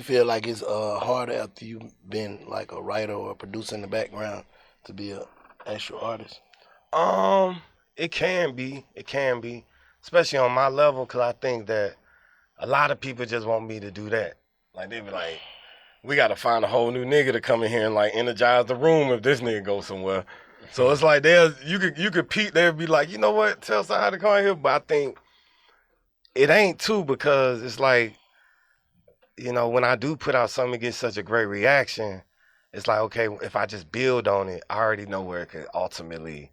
feel like it's harder after you've been like a writer or a producer in the background to be a actual artist? It can be. It can be, especially on my level, because I think that a lot of people just want me to do that. Like they be like, we got to find a whole new nigga to come in here and like energize the room if this nigga goes somewhere. So it's like you could peep. They'd be like, you know what? Tell CyHi to come in here, but I think it ain't too, because it's like, you know, when I do put out something that gets such a great reaction, it's like, okay, if I just build on it, I already know where it could ultimately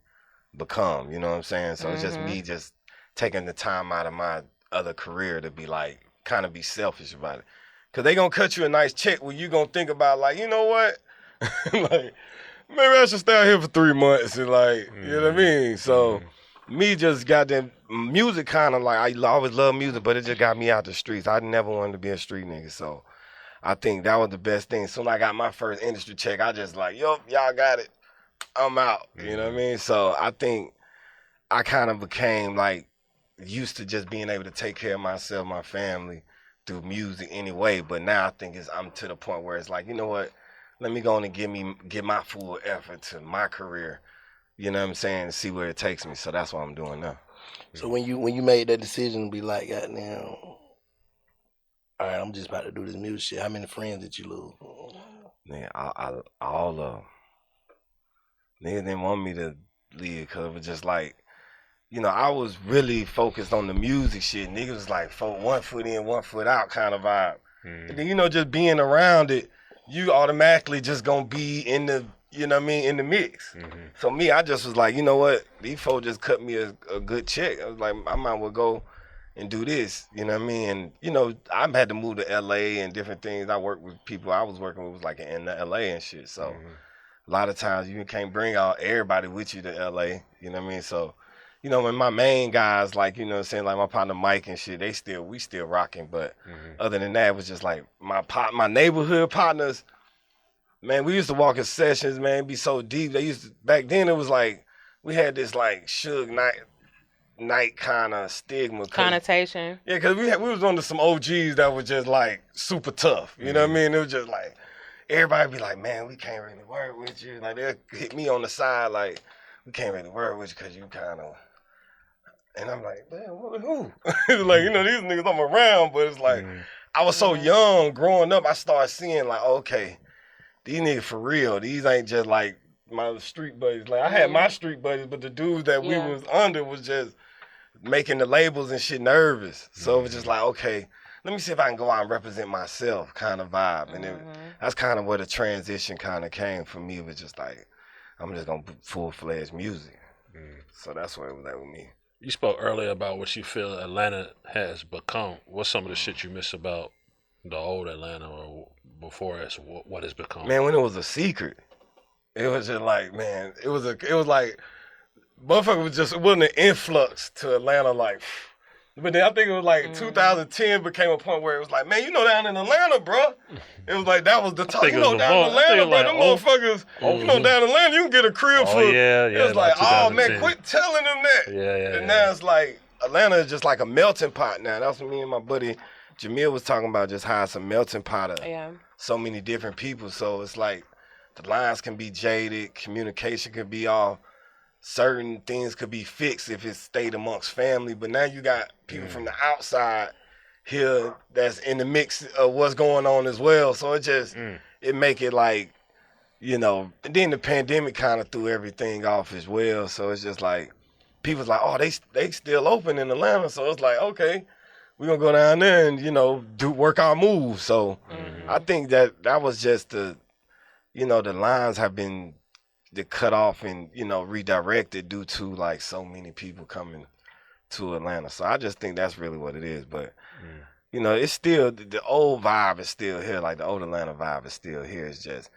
become. You know what I'm saying? So it's just me just taking the time out of my other career to be like, kind of be selfish about it. Cause they gonna cut you a nice check where you gonna think about like, you know what? Like, maybe I should stay out here for 3 months and like, you know what I mean? So me just got that music kind of like, I always love music, but it just got me out the streets. I never wanted to be a street nigga. So I think that was the best thing. Soon I got my first industry check, I just like, yo, y'all got it. I'm out. You know what I mean? So I think I kind of became like used to just being able to take care of myself, my family, through music anyway, but now I think I'm to the point where it's like, you know what, let me go on and give my full effort to my career, you know what I'm saying, and see where it takes me. So that's what I'm doing now. So when you made that decision to be like, goddamn, all right, I'm just about to do this music shit, how many friends did you lose? Man, all of them. Niggas didn't want me to leave because it was just like, you know, I was really focused on the music shit. Niggas was like 1 foot in, 1 foot out kind of vibe. And then, you know, just being around it, you automatically just gonna be in the, you know what I mean, in the mix. So me, I just was like, you know what, these folks just cut me a good check. I was like, I might well go and do this, you know what I mean? And, you know, I've had to move to LA and different things. I worked with people I was working with was like in LA and shit. So a lot of times you can't bring out everybody with you to LA, you know what I mean? So, you know, when my main guys, like, you know what I'm saying, like my partner Mike and shit, we still rocking. But other than that, it was just like my neighborhood partners, man, we used to walk in sessions, man, be so deep. Back then it was like, we had this like Suge Knight kind of stigma. Connotation. Yeah, because we was under some OGs that was just like super tough. You know what I mean? It was just like, everybody be like, man, we can't really work with you. Like they'll hit me on the side like, we can't really work with you because you kind of, and I'm like, damn, who? It's like, you know, these niggas I'm around, but it's like, I was so young growing up, I started seeing like, okay, these niggas for real. These ain't just like my street buddies. Like I had my street buddies, but the dudes that we was under was just making the labels and shit nervous. So it was just like, okay, let me see if I can go out and represent myself kind of vibe. And that's kind of where the transition kind of came for me. It was just like, I'm just going to put full-fledged music. So that's where it was at with me. You spoke earlier about what you feel Atlanta has become. What's some of the shit you miss about the old Atlanta or before it's what it's become? Man, when it was a secret, it was just like, man, it was like, motherfucker it wasn't an influx to Atlanta like, but then I think it was like 2010 became a point where it was like, man, you know down in Atlanta, bro. It was like, that was the top, you know down in Atlanta, bro, them motherfuckers, you know down in Atlanta, you can get a crib for, it was like, oh man, quit telling them that. And now it's like, Atlanta is just like a melting pot now. That's what me and my buddy Jamil was talking about, just how it's a melting pot of so many different people. So it's like, the lines can be jaded, communication can be off. Certain things could be fixed if it stayed amongst family, but now you got people from the outside here that's in the mix of what's going on as well. So it just, it make it like, you know, and then the pandemic kind of threw everything off as well. So it's just like, people's like, oh, they still open in Atlanta. So it's like, okay, we're gonna go down there and, you know, work our moves. So I think that was just the, you know, the lines have been cut off and, you know, redirected due to like so many people coming to Atlanta. So I just think that's really what it is. But, you know, it's still, the old vibe is still here. Like the old Atlanta vibe is still here. It's just,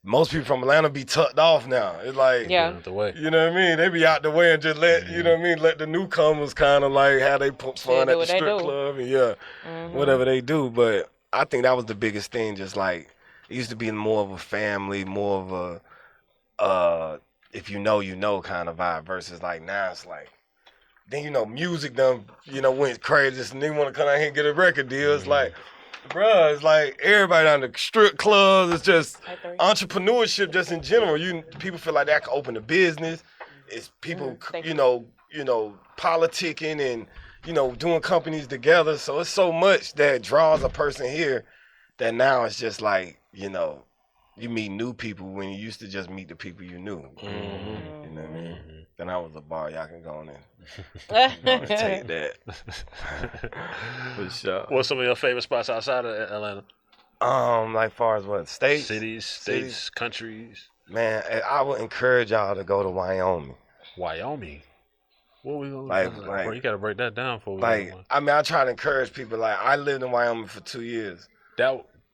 most people from Atlanta be tucked off now. It's like, the way. You know what I mean? They be out the way and just let, you know what I mean, let the newcomers kind of like how they put fun at the strip club and whatever they do. But I think that was the biggest thing. Just like, it used to be more of a family, more of a, if you know kind of vibe versus like now it's like, then, you know, music done, you know, went crazy. This nigga want to come out here and get a record deal. It's like, Bruh, it's like everybody on the strip clubs. It's just entrepreneurship, just in general. People feel like they can open a business. It's people, politicking and doing companies together. So it's so much that draws a person here that now it's just like you meet new people when you used to just meet the people you knew. Mm-hmm. You know what I mean? Then I was a bar. Y'all can go on and take that. For sure. What's some of your favorite spots outside of Atlanta? Like far as what? States? States, countries. Man, I would encourage y'all to go to Wyoming. Wyoming? What we like bro, you gotta break that down for me. I try to encourage people. Like, I lived in Wyoming for 2 years.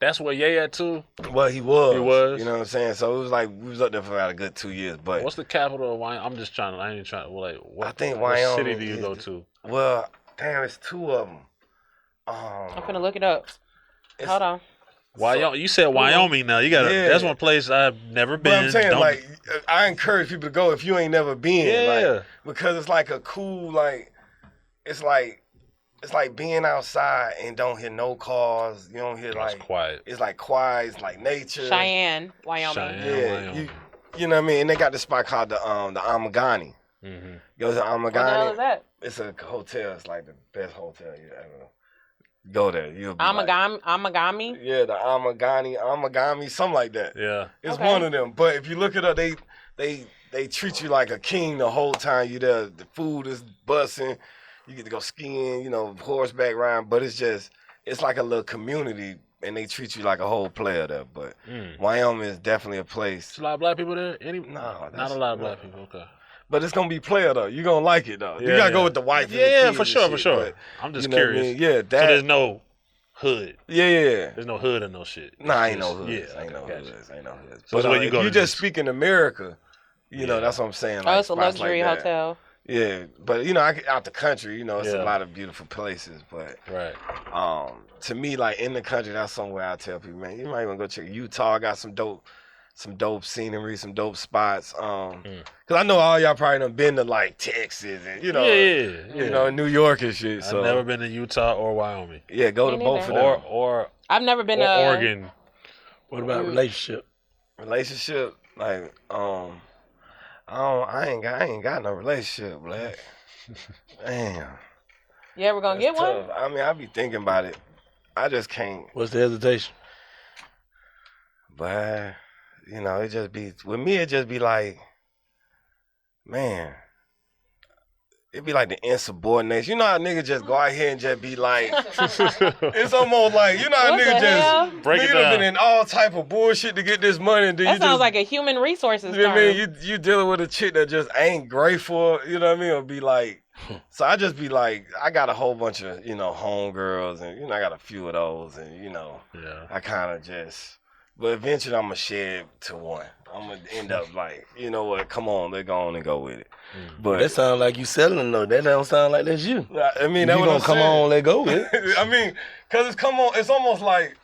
That's where Ye at too? Well, he was. He was. You know what I'm saying? So it was like we was up there for about a good 2 years. But what's the capital of Wyoming? I'm just trying to. I ain't trying to. I think Wyoming. What city do you go to? Well, damn, it's two of them. I'm gonna look it up. Hold on. Wyoming. You said Wyoming now. You got. Yeah. That's one place I've never been. But I'm saying I encourage people to go if you ain't never been. Yeah. Because it's like a cool It's like being outside and don't hear no cars. You don't hear it's quiet. It's like quiet. It's like nature. Cheyenne, Wyoming. Wyoming. You know what I mean? And they got this spot called the Amagani. Mm-hmm. Go to Amagani. What the hell is that? It's a hotel. It's like the best hotel you ever. Go there. You'll be Amagami? Yeah, the Amagami, something like that. Yeah. It's one of them. But if you look it up, they treat you like a king the whole time you there. The food is busting. You get to go skiing, horseback riding. But it's like a little community, and they treat you like a whole player there. But Wyoming is definitely a place. There's a lot of black people there? No. Not a lot of black people, okay. But it's going to be player, though. You're going to like it, though. You got to go with the wife and the kids for sure. But, I'm just curious. I mean? Yeah, so there's no hood? Yeah. There's no hood or no shit? Nah, ain't no hood. Yeah, ain't no hood. So but if you just speak in America, that's what I'm saying. It's a luxury hotel. Yeah, but I get out the country, it's a lot of beautiful places. But to me, like in the country, that's somewhere I tell people, man, you might want to go check Utah. Got some dope scenery, some dope spots. Cause I know all y'all probably done been to like Texas and New York and shit. So I've never been to Utah or Wyoming. Yeah, go to both of them. Or I've never been to Oregon. What about relationship? Relationship, like I ain't got no relationship, Black. Damn. Yeah, we're gonna get tough. one. I mean, I be thinking about it. I just can't. What's the hesitation? But it just be with me. It just be like, man. It be like the insubordination. You know how niggas just go out here and just be like, it's almost like, how niggas just break it down. Been in all type of bullshit to get this money. And then that sounds like a human resources. You know what I mean? You dealing with a chick that just ain't grateful. You know what I mean? Or be like, so I just be like, I got a whole bunch of homegirls, and I got a few of those, and I kind of just. But eventually, I'm gonna share to one. I'm gonna end up like, you know what? Come on, let's go on and go with it. But that sounds like you selling though. That don't sound like that's you. I mean, that gonna come on, let go with it. I mean, cause it's come on. It's almost like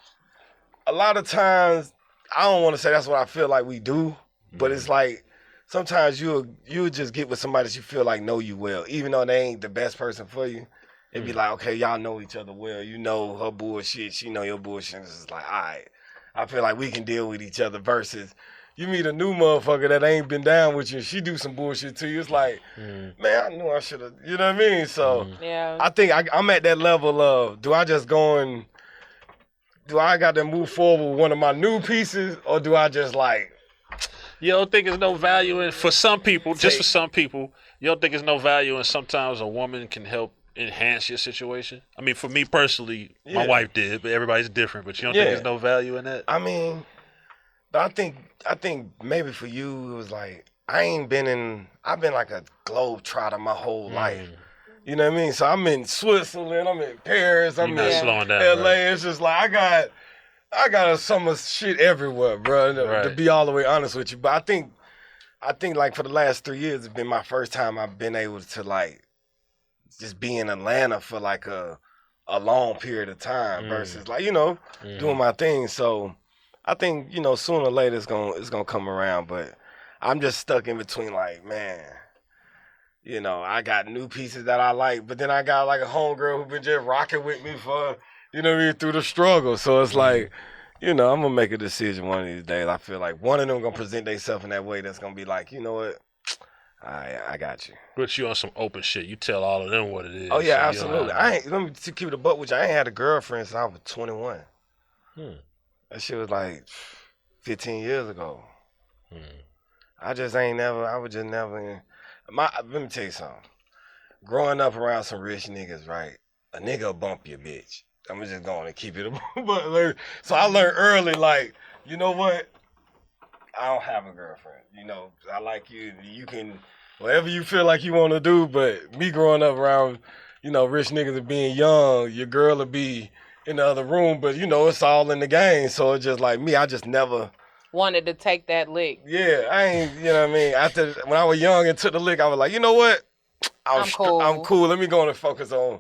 a lot of times. I don't want to say that's what I feel like we do, but it's like sometimes you just get with somebody that you feel like know you well, even though they ain't the best person for you. It'd be like, okay, y'all know each other well. You know her bullshit, she know your bullshit. It's just like, all right. I feel like we can deal with each other versus you meet a new motherfucker that ain't been down with you and she do some bullshit to you. It's like, man, I knew I should have, you know what I mean? So I think I'm at that level of, do I just go and, do I got to move forward with one of my new pieces or do I just like. You don't think there's no value in, for some people, just for some people, you don't think there's no value in sometimes a woman can help enhance your situation? I mean, for me personally, my wife did, but everybody's different. But you don't think there's no value in that? I mean, I think maybe for you it was like I've been like a globe trotter my whole life. You know what I mean? So I'm in Switzerland, I'm in Paris, I'm in slowing down, LA. Right? It's just like I got some shit everywhere, bro. To be all the way honest with you, but I think like for the last 3 years, it's been my first time I've been able to like. Just be in Atlanta for like a long period of time versus like doing my thing. So I think sooner or later it's gonna come around. But I'm just stuck in between. Like, man, I got new pieces that I like, but then I got like a homegirl who been just rocking with me for you know what I mean, through the struggle. So it's like, you know, I'm gonna make a decision one of these days. I feel like one of them gonna present themselves in that way that's gonna be like, you know what, I got you. Put you on some open shit. You tell all of them what it is. Oh yeah, so absolutely. Let me keep it a buck with you. I ain't had a girlfriend since I was 21. That shit was like 15 years ago. I just ain't never. I was just never. Let me tell you something. Growing up around some rich niggas, right? A nigga will bump your bitch. I'm just going to keep it. But so I learned early, like, you know what? I don't have a girlfriend. You know, I like you. You can, whatever you feel like you want to do. But me growing up around, you know, rich niggas and being young, your girl will be in the other room. But, you know, it's all in the game. So it's just like me, I just never wanted to take that lick. Yeah, I ain't, you know what I mean? After, when I was young and took the lick, I was like, you know what? I'm cool. Let me go on and focus on